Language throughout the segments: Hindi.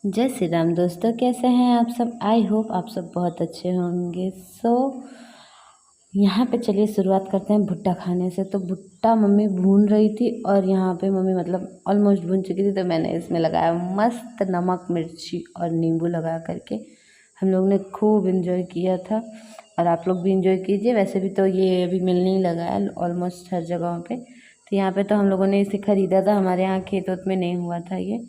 जय श्री राम दोस्तों, कैसे हैं आप सब। आई होप आप सब बहुत अच्छे होंगे। यहाँ पे चलिए शुरुआत करते हैं भुट्टा खाने से। तो भुट्टा मम्मी भून रही थी और यहाँ पे मम्मी मतलब ऑलमोस्ट भून चुकी थी, तो मैंने इसमें लगाया मस्त नमक मिर्ची और नींबू लगा करके हम लोग ने खूब इन्जॉय किया था। और आप लोग भी इन्जॉय कीजिए। वैसे भी तो ये अभी मिलने ही लगा है ऑलमोस्ट हर जगहों पे। तो यहाँ पे तो हम लोगों ने इसे ख़रीदा था, हमारे यहाँ खेत में नहीं हुआ था ये,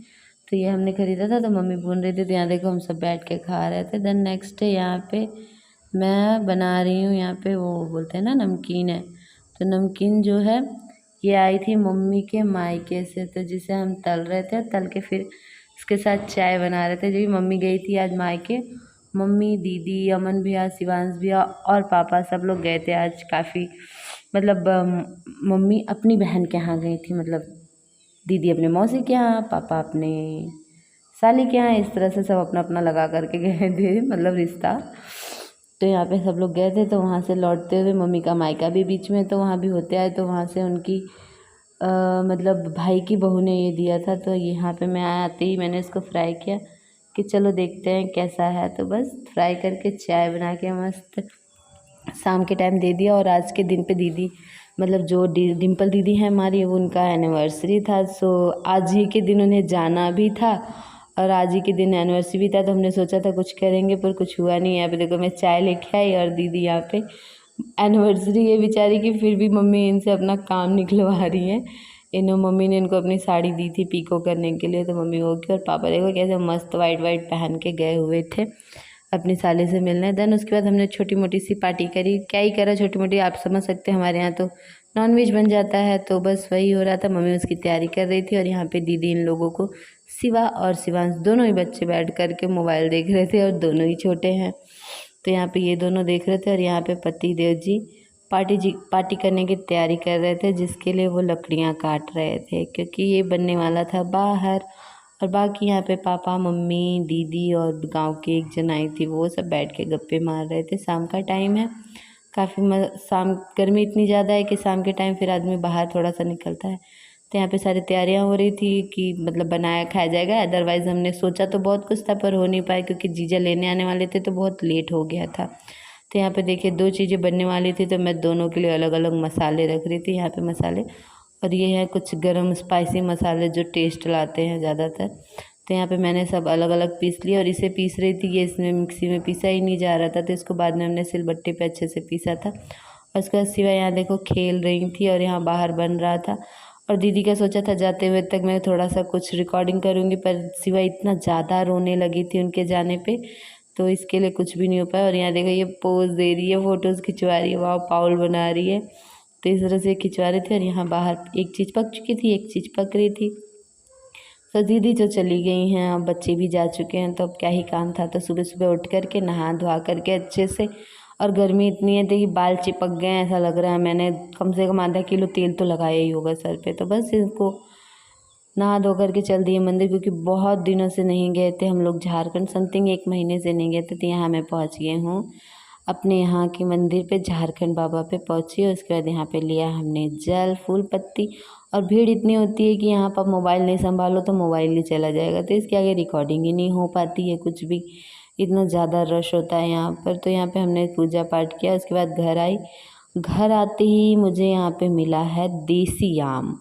तो ये हमने ख़रीदा था। तो मम्मी भून रही थी, तो यहाँ देखो हम सब बैठ के खा रहे थे। देन नेक्स्ट डे यहाँ पे मैं बना रही हूँ, यहाँ पे वो बोलते हैं ना नमकीन है। तो नमकीन जो है ये आई थी मम्मी के मायके से, तो जिसे हम तल रहे थे, तल के फिर इसके साथ चाय बना रहे थे। जो भी मम्मी गई थी आज मायके, मम्मी दीदी अमन भैया शिवांश भैया और पापा सब लोग गए थे आज। काफ़ी मतलब मम्मी अपनी बहन के यहाँ गई थी, मतलब दीदी अपने मौसी के यहाँ, पापा अपने साली के यहाँ, इस तरह से सब अपना अपना लगा करके गए थे, मतलब रिश्ता। तो यहाँ पे सब लोग गए थे। तो वहाँ से लौटते हुए मम्मी का मायका भी बीच में, तो वहाँ भी होते आए। तो वहाँ से उनकी मतलब भाई की बहू ने ये दिया था। तो यहाँ पे मैं आते ही मैंने इसको फ्राई किया कि चलो देखते हैं कैसा है। तो बस फ्राई करके चाय बना के मस्त शाम के टाइम दे दिया। और आज के दिन पे दीदी मतलब जो डिम्पल दीदी है हमारी, वो उनका एनिवर्सरी था। सो आज ही के दिन उन्हें जाना भी था और आज ही के दिन एनिवर्सरी भी था। तो हमने सोचा था कुछ करेंगे, पर कुछ हुआ नहीं। यहाँ पे देखो मैं चाय लेके आई और दीदी यहाँ पे एनिवर्सरी है बेचारी की, फिर भी मम्मी इनसे अपना काम निकलवा रही है। मम्मी ने इनको अपनी साड़ी दी थी पीको करने के लिए, तो मम्मी वो की। और पापा देखो कैसे मस्त वाइट वाइट पहन के गए हुए थे अपनी साली से मिलने। देन उसके बाद हमने छोटी मोटी सी पार्टी करी। क्या ही करा छोटी मोटी, आप समझ सकते हैं, हमारे यहाँ तो नॉनवेज बन जाता है। तो बस वही हो रहा था, मम्मी उसकी तैयारी कर रही थी। और यहाँ पे दीदी इन लोगों को, शिवा और शिवांश दोनों ही बच्चे बैठ कर के मोबाइल देख रहे थे, और दोनों ही छोटे हैं। तो यहाँ पे ये दोनों देख रहे थे। और यहाँ पे पति देव जी पार्टी करने की तैयारी कर रहे थे, जिसके लिए वो लकड़ियाँ काट रहे थे, क्योंकि ये बनने वाला था बाहर। और बाकी यहाँ पे पापा मम्मी दीदी और गांव की एक जन आई थी, वो सब बैठ के गप्पे मार रहे थे। शाम का टाइम है, काफ़ी शाम गर्मी इतनी ज़्यादा है कि शाम के टाइम फिर आदमी बाहर थोड़ा सा निकलता है। तो यहाँ पे सारी तैयारियाँ हो रही थी कि मतलब बनाया खाया जाएगा। अदरवाइज़ हमने सोचा तो बहुत कुछ था, पर हो नहीं पाया क्योंकि जीजा लेने आने वाले थे, तो बहुत लेट हो गया था। तो यहाँ पे देखिए दो चीज़ें बनने वाली थी, तो मैं दोनों के लिए अलग अलग मसाले रख रही थी। यहाँ पे मसाले, और ये है कुछ गरम स्पाइसी मसाले जो टेस्ट लाते हैं ज़्यादातर। तो यहाँ पे मैंने सब अलग अलग पीस लिया, और इसे पीस रही थी, ये इसमें मिक्सी में पीसा ही नहीं जा रहा था। तो इसको बाद में हमने सिलबट्टे पे अच्छे से पीसा था। और उसके बाद सिवा यहाँ देखो खेल रही थी, और यहाँ बाहर बन रहा था। और दीदी का सोचा था जाते हुए तक मैं थोड़ा सा कुछ रिकॉर्डिंग करूँगी, पर सिवा इतना ज़्यादा रोने लगी थी उनके जाने पे, तो इसके लिए कुछ भी नहीं हो पाया। और यहाँ देखो ये पोज दे रही है, फ़ोटोज़ खिंचवा रही है, वाह पाउल बना रही है। तो इस तरह से खिंचवा रही थी। और यहाँ बाहर एक चीज़ पक चुकी थी, एक चीज़ पक रही थी। तो दीदी तो चली गई हैं, अब बच्चे भी जा चुके हैं, तो अब क्या ही काम था। तो सुबह सुबह उठ करके नहा धोआ करके अच्छे से, और गर्मी इतनी है तो कि बाल चिपक गए हैं ऐसा लग रहा है। मैंने कम से कम आधा किलो तेल तो लगाया ही होगा सर पे। तो बस इनको नहा धो करके चल दिए मंदिर, क्योंकि बहुत दिनों से नहीं गए थे हम लोग झारखंड, समथिंग 1 महीने से नहीं गए थे। तो यहाँ मैं पहुँच गई हूँ अपने यहाँ के मंदिर पे, झारखंड बाबा पे पहुँची। और उसके बाद यहाँ पे लिया हमने जल फूल पत्ती। और भीड़ इतनी होती है कि यहाँ पर मोबाइल नहीं संभालो तो मोबाइल ही चला जाएगा, तो इसके आगे रिकॉर्डिंग ही नहीं हो पाती है कुछ भी, इतना ज़्यादा रश होता है यहाँ पर। तो यहाँ पे हमने पूजा पाठ किया, उसके बाद घर आई। घर आते ही मुझे यहाँ पे मिला है देसी आम।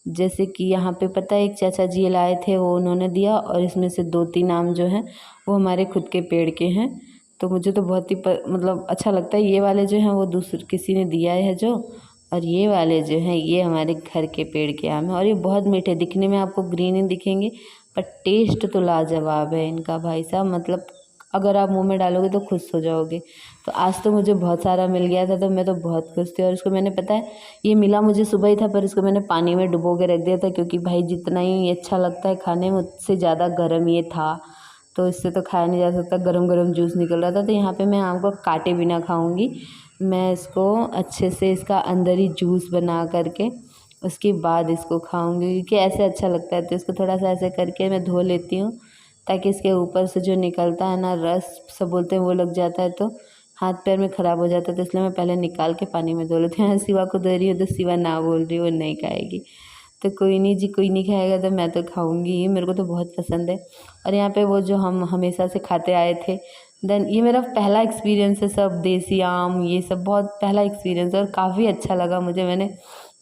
जैसे कि यहाँ पे पता है एक चाचा जी लाए थे, वो उन्होंने दिया, और इसमें से 2-3 आम जो हैं वो हमारे खुद के पेड़ के हैं। तो मुझे तो बहुत ही मतलब अच्छा लगता है। ये वाले जो हैं वो दूसरे किसी ने दिया है जो, और ये वाले जो हैं ये हमारे घर के पेड़ के आम हैं। और ये बहुत मीठे, दिखने में आपको ग्रीन ही दिखेंगे, पर टेस्ट तो लाजवाब है इनका भाई साहब। मतलब अगर आप मुंह में डालोगे तो खुश हो जाओगे। तो आज तो मुझे बहुत सारा मिल गया था, तो मैं तो बहुत खुश थी। और इसको मैंने, पता है ये मिला मुझे सुबह ही था, पर इसको मैंने पानी में डुबो के रख दिया था, क्योंकि भाई जितना ही अच्छा लगता है खाने में, उससे ज़्यादा गर्म ये था, तो इससे तो खाया नहीं जा सकता। गरम गरम जूस निकल रहा था। तो यहाँ पे मैं आम को काटे बिना खाऊंगी, मैं इसको अच्छे से इसका अंदर ही जूस बना करके उसके बाद इसको खाऊंगी, क्योंकि ऐसे अच्छा लगता है। तो इसको थोड़ा सा ऐसे करके मैं धो लेती हूँ, ताकि इसके ऊपर से जो निकलता है ना रस, सब बोलते हैं वो लग जाता है तो हाथ पैर में ख़राब हो जाता है। तो इसलिए मैं पहले निकाल के पानी में धो लेती हूँ। शिवा को दे रही हूँ तो शिवा ना बोल रही, वो नहीं खाएगी। तो कोई नहीं जी, कोई नहीं खाएगा तो मैं तो खाऊंगी ही, मेरे को तो बहुत पसंद है। और यहाँ पे वो जो हम हमेशा से खाते आए थे, देन ये मेरा पहला एक्सपीरियंस है, सब देसी आम ये सब बहुत पहला एक्सपीरियंस है और काफ़ी अच्छा लगा मुझे। मैंने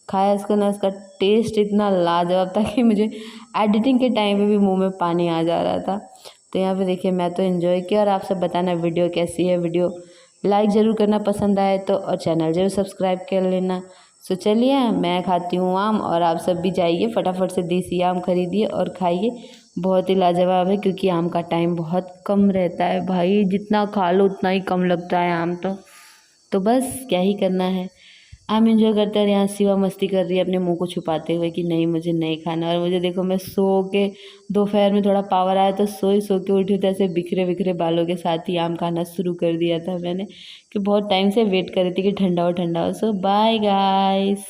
खाया इसको ना, इसका टेस्ट इतना लाजवाब था कि मुझे एडिटिंग के टाइम पे भी मुंह में पानी आ जा रहा था। तो यहाँ पे देखिए मैं तो एंजॉय किया, और आप सब बताना वीडियो कैसी है। वीडियो लाइक ज़रूर करना पसंद आए तो, और चैनल ज़रूर सब्सक्राइब कर लेना। सो चलिए मैं खाती हूँ आम, और आप सब भी जाइए फटाफट से देसी आम खरीदिए और खाइए, बहुत ही लाजवाब है। क्योंकि आम का टाइम बहुत कम रहता है भाई, जितना खा लो उतना ही कम लगता है आम तो बस क्या ही करना है। आम एंजॉय करते हैं, और यहाँ शिवा मस्ती कर रही है अपने मुंह को छुपाते हुए कि नहीं मुझे नहीं खाना। और मुझे देखो, मैं सो के दोपहर में थोड़ा पावर आया तो सो के उठी, तो ऐसे बिखरे बिखरे बालों के साथ ही आम खाना शुरू कर दिया था मैंने, कि बहुत टाइम से वेट कर रही थी कि ठंडा हो ठंडा हो। सो बाय गाइस।